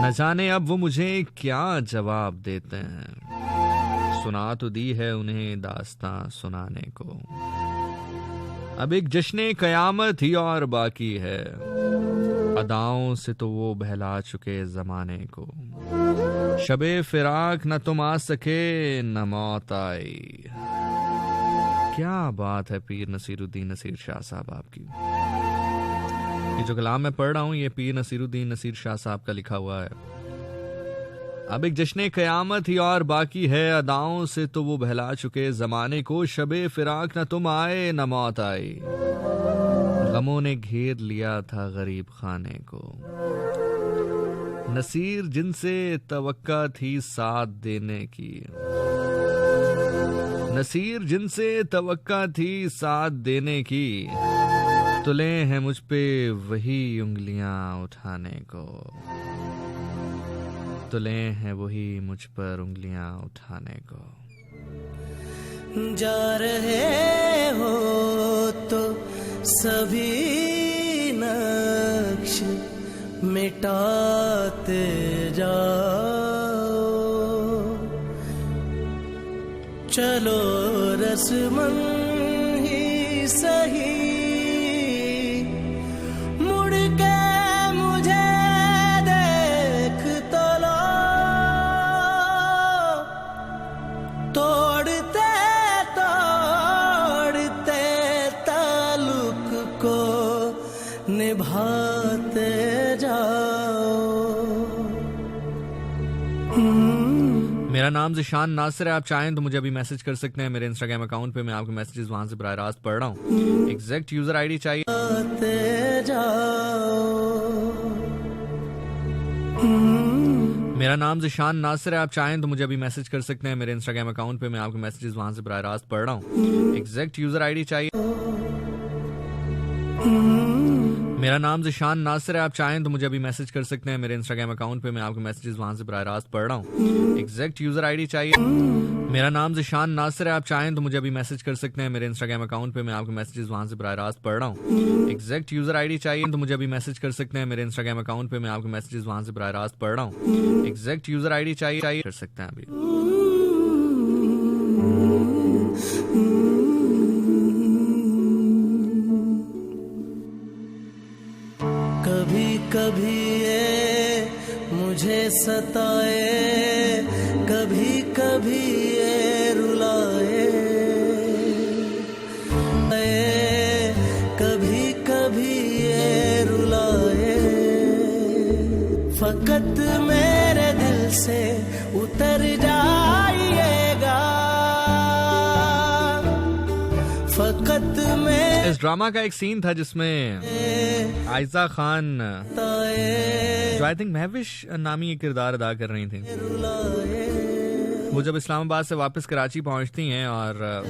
न जाने अब वो मुझे क्या जवाब देते हैं, सुना तो दी है उन्हें दास्तां सुनाने को। अब एक जश्न कयामत ही और बाकी है, अदाओं से तो वो बहला चुके जमाने को। शबे फिराक न तुम आ सके न मौत आई। क्या बात है पीर नसीरुद्दीन नसीर शाह साहब आपकी। ये जो कलाम मैं पढ़ रहा हूँ ये पीर नसीरुद्दीन नसीर शाह साहब का लिखा हुआ है। अब एक जश्न कयामत ही और बाकी है, अदाओं से तो वो बहला चुके जमाने को। शबे फिराक न तुम आए न मौत आई। गमों ने घेर लिया था गरीब खाने को। नसीर जिनसे तवक्का थी साथ देने की। नसीर जिनसे तवक्का थी साथ देने की। तुले हैं मुझ पे वही उंगलियां उठाने को। तुले हैं वही मुझ पर उंगलियां उठाने को। जा रहे हो तो सभी नक्श मिटाते जाओ। चलो रस्मन ही सही मुड़ के मुझे देख तो लो। तोड़ते तोड़ते ताल्लुक को निभाते जाओ। मेरा नाम ज़िशान नासिर है। आप चाहें तो मुझे अभी मैसेज कर सकते हैं मेरे इंस्टाग्राम अकाउंट पे। मैं आपके मैसेजेस वहां से बराह रास्त पढ़ रहा हूँ। एग्जैक्ट यूजर आईडी चाहिए। मेरा नाम ज़िशान नासिर है। आप चाहें तो मुझे अभी मैसेज कर सकते हैं मेरे इंस्टाग्राम अकाउंट पे। मैं आपके मैसेजेस वहां से बराह रास्त पढ़ रहा हूँ। एग्जैक्ट यूजर आईडी चाहिए। मेरा नाम ज़िशान नासिर है। आप चाहें तो मुझे अभी मैसेज कर सकते हैं मेरे इंस्टाग्राम अकाउंट पे। मैं आपके मैसेजेस वहां से बराह रास्त पढ़ रहा हूँ। एग्जैक्ट यूजर आईडी चाहिए। मेरा नाम ज़िशान नासिर है। आप चाहें तो मुझे अभी मैसेज कर सकते हैं मेरे इंस्टाग्राम अकाउंट पे। मैं आपके मैसेजेस वहां से बराह रास्त पढ़ रहा हूँ। एग्जैक्ट यूजर आईडी चाहिए तो मुझे अभी मैसेज कर सकते हैं मेरे इंस्टाग्राम अकाउंट पे। मैं आपके मैसेजेस वहां से बराह रास्त पढ़ रहा हूँ। एग्जैक्ट यूजर आईडी चाहिए कर सकते हैं अभी। कभी कभी ये मुझे सताए, कभी कभी ये रुलाए। कभी कभी ये रुलाए। फकत मेरे दिल से उतर जाइएगा। फकत में इस ड्रामा का एक सीन था जिसमें आयजा खान जो आई थिंक महविश नामी एक किरदार अदा कर रही थी। वो जब इस्लामाबाद से वापस कराची पहुंचती हैं और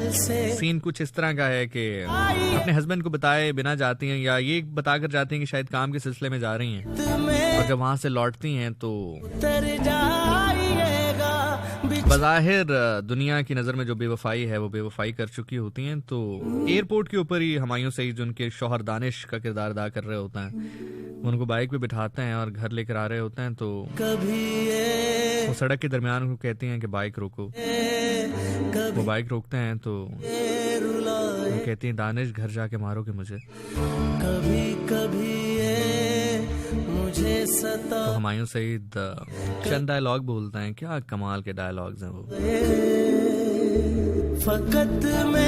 सीन कुछ इस तरह का है कि अपने हस्बैंड को बताए बिना जाती हैं या ये बताकर जाती हैं कि शायद काम के सिलसिले में जा रही हैं, और जब वहां से लौटती हैं तो बज़ाहिर दुनिया की नज़र में जो बेवफाई है वो बेवफाई कर चुकी होती हैं। तो एयरपोर्ट के ऊपर ही हुमायूं सईद जो उनके शौहर दानिश का किरदार अदा कर रहे होते हैं, उनको बाइक पे बिठाते हैं और घर लेकर आ रहे होते हैं। तो वो सड़क के दरमियान उनको कहती हैं कि बाइक रोको। वो बाइक रोकते हैं तो वो कहती हैं दानिश घर जाके मारोगे मुझे। कभी कभी मुझे सता। तो हुमायूं सईद चंद डायलॉग बोलते हैं, क्या कमाल के डायलॉग्स हैं वो।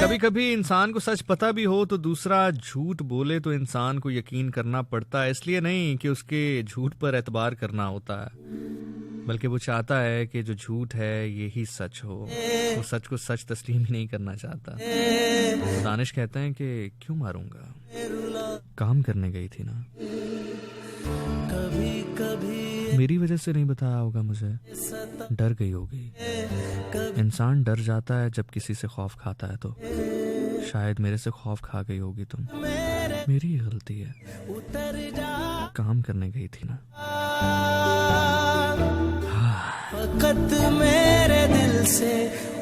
कभी कभी इंसान को सच पता भी हो तो दूसरा झूठ बोले तो इंसान को यकीन करना पड़ता है, इसलिए नहीं कि उसके झूठ पर एतबार करना होता है, बल्कि वो चाहता है कि जो झूठ है यही सच हो। वो सच को सच तस्लीम ही नहीं करना चाहता। तो दानिश कहते हैं कि क्यों मारूंगा, काम करने गई थी ना। कभी कभी मेरी वजह से नहीं बताया होगा मुझे, डर गई होगी। इंसान डर जाता है जब किसी से खौफ खाता है, तो शायद मेरे से खौफ खा गई होगी तुम। मेरी ही गलती है, काम करने गई थी ना। फकत मेरे दिल से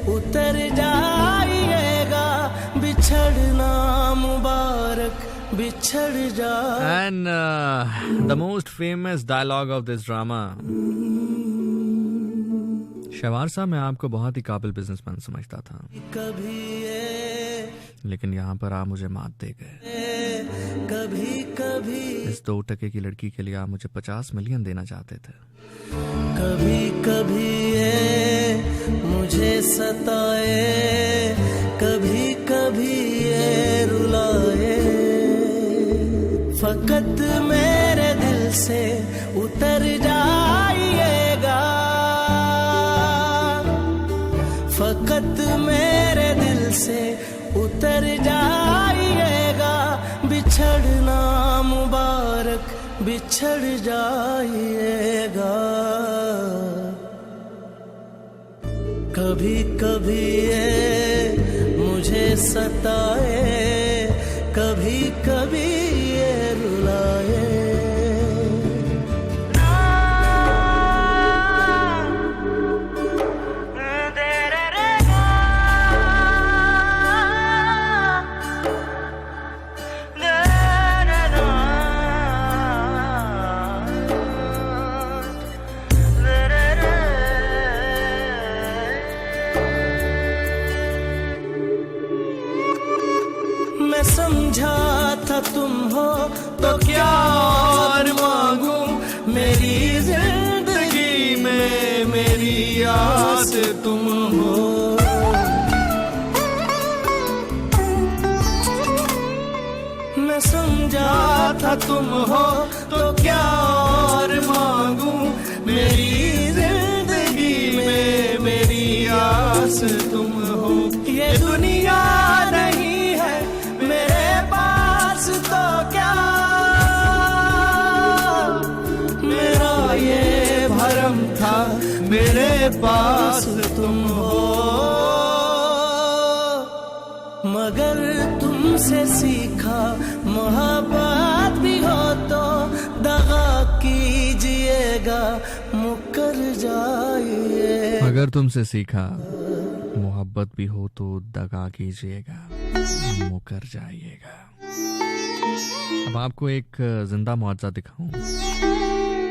उतर जाइएगा, बिछड़ना मुबारक बिछड़ जा। And the most famous dialogue of this drama Shahwar साहब, मैं आपको बहुत ही काबिल बिजनेसमैन समझता था, कभी ये, लेकिन यहाँ पर आप मुझे मात दे गए। कभी कभी, इस 2 टके की लड़की के लिए आप मुझे 50 मिलियन देना चाहते थे। कभी कभी ये मुझे सताए, कभी कभी ये रुलाए, फकत मेरे दिल से उतर जाइएगा, फकत मेरे दिल से उतर जाइएगा, बिछड़ना मुबारक बिछड़ जाइएगा। कभी कभी ये मुझे सताए, कभी कभी ये रुलाए। समझा था तुम हो तो क्या और मांगू, मेरी जिंदगी में मेरी आस तुम हो। मैं समझा था तुम हो तो क्या और मांगू, मेरी जिंदगी में मेरी आस तुम हो। ये दुनिया नहीं मेरे पास तो क्या, मेरा ये भरम था मेरे पास तुम हो। मगर तुमसे सीखा मोहब्बत भी हो तो दगा कीजिएगा, मुकर जाइए। अगर तुमसे सीखा मोहब्बत भी हो तो दगा कीजिएगा, मुकर जाइएगा। अब आपको एक जिंदा मुआवजा दिखाऊं।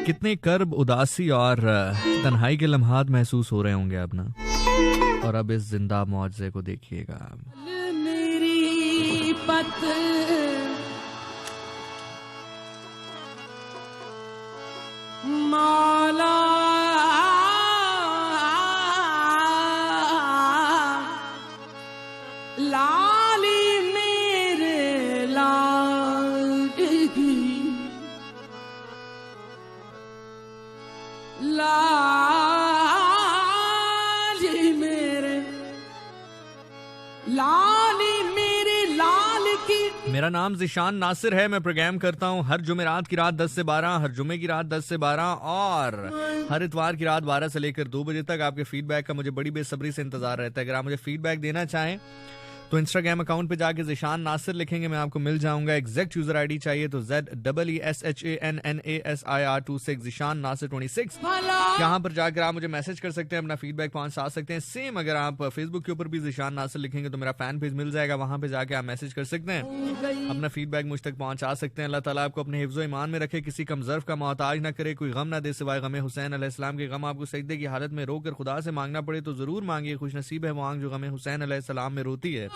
कितने कर्ब, उदासी और तन्हाई के लम्हात महसूस हो रहे होंगे अब ना, और अब इस जिंदा मुआवजे को देखिएगा। मेरी पत माला लाली मेरे लाल की, लाली मेरे लाली मेरे लाल की। मेरा नाम ज़िशान नासिर है। मैं प्रोग्राम करता हूँ हर जुमेरात की रात 10 से 12, हर जुमे की रात 10 से 12 और हर इतवार की रात 12 से लेकर 2 बजे तक। आपके फीडबैक का मुझे बड़ी बेसब्री से इंतजार रहता है। अगर आप मुझे फीडबैक देना चाहें तो इंस्टाग्राम अकाउंट पे जाके ज़िशान नासिर लिखेंगे, मैं आपको मिल जाऊंगा। एग्जैक्ट यूजर आईडी चाहिए तो ZEESHANNASIR26 ज़िशान नासिर 26। यहाँ पर जाकर आप मुझे मैसेज कर सकते हैं, अपना फीडबैक पहुंचा सकते हैं। सेम अगर आप फेसबुक के ऊपर भी ज़िशान नासिर लिखेंगे तो मेरा फैन पेज मिल जाएगा, वहां पे जाके आप मैसेज कर सकते हैं, अपना फीडबैक मुझ तक पहुंचा सकते हैं। अल्लाह ताला आपको अपने हिफ्ज़ो ईमान में रखे, किसी कमज़र्फ का मोहताज ना करे, कोई गम ना दे सिवाय गम हुसैन अलैहिस्सलाम के। गम आपको सजदे की हालत में रोकर खुदा से मांगना पड़े तो जरूर मांगिए, खुश नसीब है वो आंख जो गम हुसैन अलैहिस्सलाम में रोती है।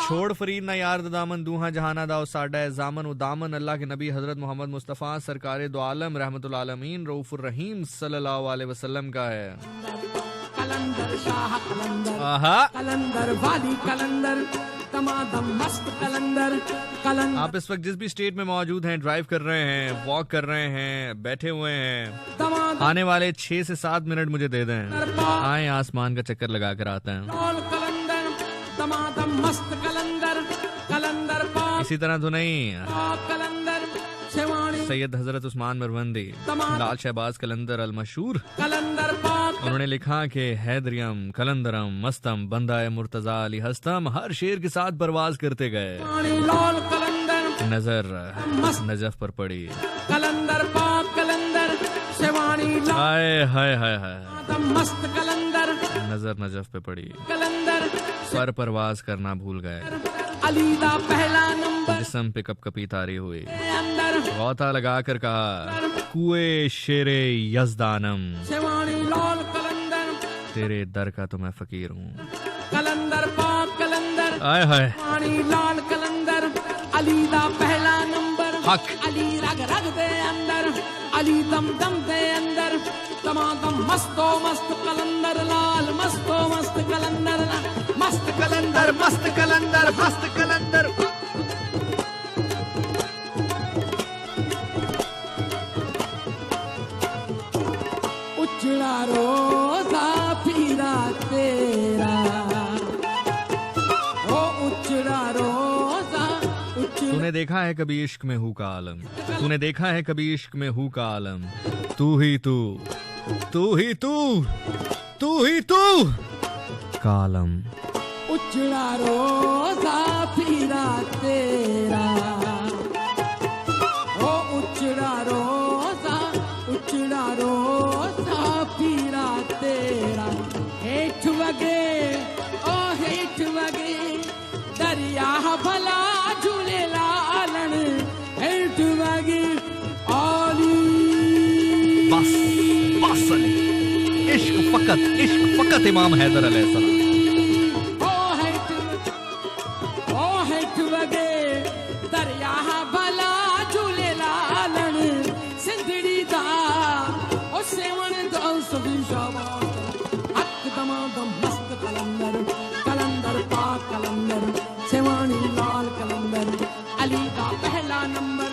छोड़ फरीद ना यार दामन दूहा जहाना दाओ साडा जामन उ दामन अल्लाह के नबी हजरत मोहम्मद मुस्तफ़ा सरकार दो आलम रहमतुल आलमीन रऊफुर रहीम सल्लल्लाहु अलैहि वसल्लम का है। कलंदर शाह कलंदर, आहा, कलंदर वाली कलंदर, तमादम मस्त कलंदर, कलंदर। आप इस वक्त जिस भी स्टेट में मौजूद हैं, ड्राइव कर रहे हैं, वॉक कर रहे हैं, बैठे हुए हैं, आने वाले 6 से 7 मिनट मुझे दे दें, आए आसमान का चक्कर लगा कर आते हैं। मस्त कलंदर, कलंदर इसी तरह तो नहीं, कलंदर शेवानी सैयद हजरत उस्मान मरवंदी लाल शहबाज कलंदर अल मशहूर, कलंदर उन्होंने लिखा कि हैदरियम कलंदरम मस्तम बंदा मुर्तजा अली हस्तम, हर शेर के साथ परवाज करते गए, लाल कलंदर नजर नजफ पर पड़ी, कलंदर पाक कलंदर शेवानी हाय हाय हाय हाय, मस्त कलंदर नजर नजफ पे पड़ी, कलंदर पर परवाज करना भूल गए, अलीदा पहला नंबर, जिस्म पे कपकपी तारी हुई, अंदर गौता लगा कर कहा कुए शेरे यजदानम, शेवानी लाल कलंदर। तेरे दर का तो मैं फकीर हूँ। कलंदर पाक कलंदर आय हाय पानी लाल कलंदर अली दा पहला नंबर हक। अली रग रग दे अंदर अली दम दम दे अंदर दमादम मस्तो मस्त कलंदर लाल मस्तो मस्त कलंदर लाल मस्त कलंदर मस्त कलंदर मस्त कलंदर। उजड़ा रोजा पीरा तेरा ओ उजड़ा रोजा तूने देखा है कभी इश्क में हूँ का आलम, तूने देखा है कभी इश्क में हूँ का आलम, तू ही तू, तू ही तू, तू ही तू कालम। उजड़ा रोजा पीरा तेरा ओ उजड़ा रोजा पीरा तेरा हेठ वगे ओ हेठ वगे दरिया भला झूले लालन हेठ वगे आली बस बस अली, इश्क फकत इमाम हैदर अलैहिस्सलाम। ओ हेठ वगे दरिया भला झूले लालन सिंधड़ी दा ओ सेवन दो सभी शाबाश हक दमादम मस्त कलंदर कलंदर पाक कलंदर सेवानी लाल कलंदर अली का पहला नंबर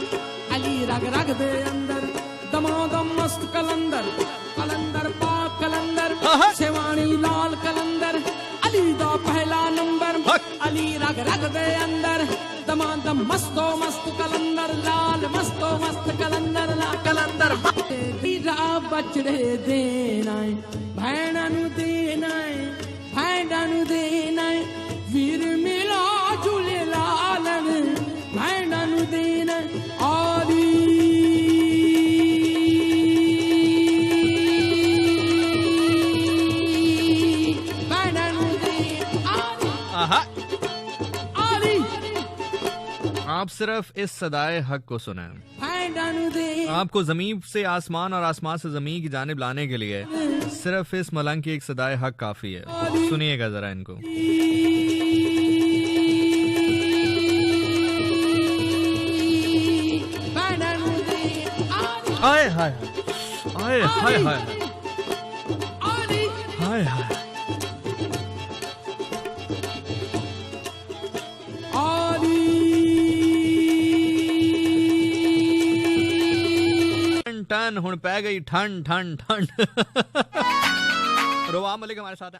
अली रग रग दे अंदर दमादम मस्त कलंदर कलंदर पाक कलंदर सेवानी लाल कलंदर अली दा पहला नंबर अली रग रग दे अंदर दमादम मस्तो मस्त कलंदर लाल मस्तो मस्त कलंदर ला कलंदर हीरा बचड़े देना भैणा नु देना भैणा नु देना वीर मिला झूले लालन भैणा नु देना आली भैणा नु देना आहा, आली आप सिर्फ इस सदाए हक को सुने। भैणा नु देना आपको जमीन से आसमान और आसमान से जमीन की जानिब लाने के लिए सिर्फ इस मलंग की एक सदाए हक काफी है। सुनिएगा जरा इनको। भैणा नु देना हाय हाय हाय हाय हाय आली हाय हाय। टन हुण पै गई ठंड ठंड ठंड। रोवा मलिक हमारे साथ है।